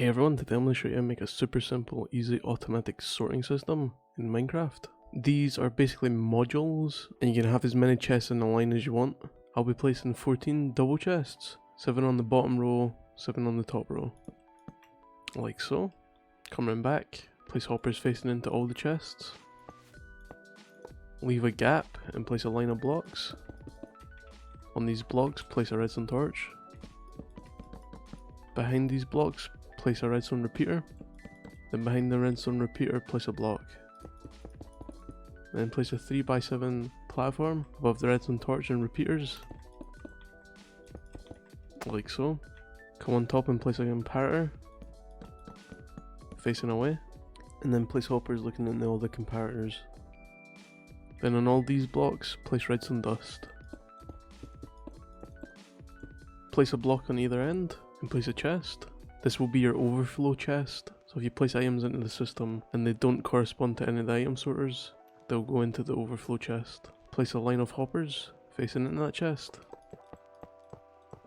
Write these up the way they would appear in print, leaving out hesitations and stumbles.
Hey everyone, today I'm going to show you how to make a super simple, easy automatic sorting system in Minecraft. These are basically modules, and you can have as many chests in a line as you want. I'll be placing 14 double chests, 7 on the bottom row, 7 on the top row. Like so. Come round back, place hoppers facing into all the chests. Leave a gap and place a line of blocks. On these blocks, place a redstone torch. Behind these blocks, place a redstone repeater. Then behind the redstone repeater, place a block. Then place a 3x7 platform above the redstone torch and repeaters. Like so. Come on top and place a comparator facing away. And then place hoppers looking into all the comparators. Then on all these blocks, place redstone dust. Place a block on either end and place a chest. This will be your overflow chest, so if you place items into the system and they don't correspond to any of the item sorters, they'll go into the overflow chest. Place a line of hoppers facing into that chest,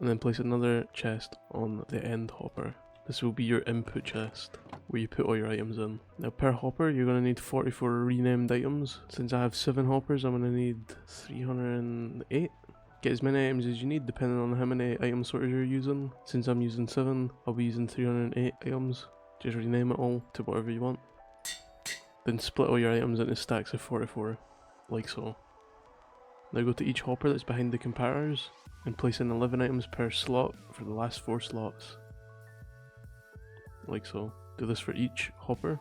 and then place another chest on the end hopper. This will be your input chest, where you put all your items in. Now per hopper, you're going to need 44 renamed items. Since I have 7 hoppers, I'm going to need 308. Get as many items as you need depending on how many item sorters you're using. Since I'm using 7, I'll be using 308 items. Just rename it all to whatever you want. Then split all your items into stacks of 44, like so. Now go to each hopper that's behind the comparators and place in 11 items per slot for the last 4 slots. Like so. Do this for each hopper.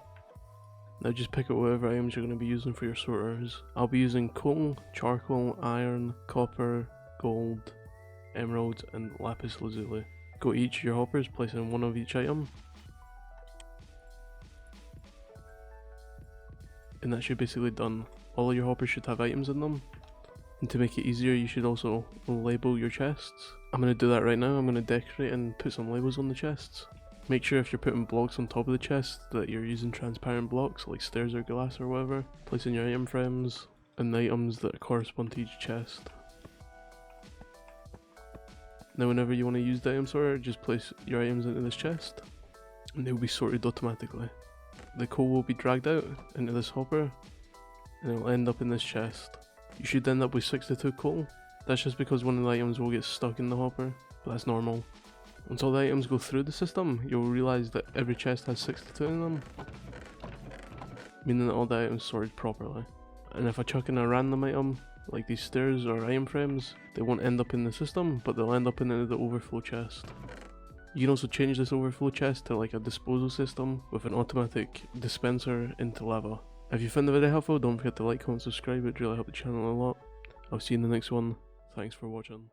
Now just pick out whatever items you're going to be using for your sorters. I'll be using coal, charcoal, iron, copper, gold, emeralds, and lapis lazuli. Go to each of your hoppers, place in one of each item. And that's you basically done. All of your hoppers should have items in them. And to make it easier, you should also label your chests. I'm going to do that right now. I'm going to decorate and put some labels on the chests. Make sure if you're putting blocks on top of the chest that you're using transparent blocks like stairs or glass or whatever. Place in your item frames and the items that correspond to each chest. Now whenever you want to use the item sorter, just place your items into this chest and they will be sorted automatically. The coal will be dragged out into this hopper and it will end up in this chest. You should end up with 62 coal. That's just because one of the items will get stuck in the hopper, but that's normal. Once all the items go through the system, you'll realise that every chest has 62 in them, meaning that all the items sorted properly. And if I chuck in a random item, like these stairs or item frames, they won't end up in the system, but they'll end up in the overflow chest. You can also change this overflow chest to like a disposal system with an automatic dispenser into lava. If you found the video helpful, don't forget to like, comment, subscribe, it really helps the channel a lot. I'll see you in the next one. Thanks for watching.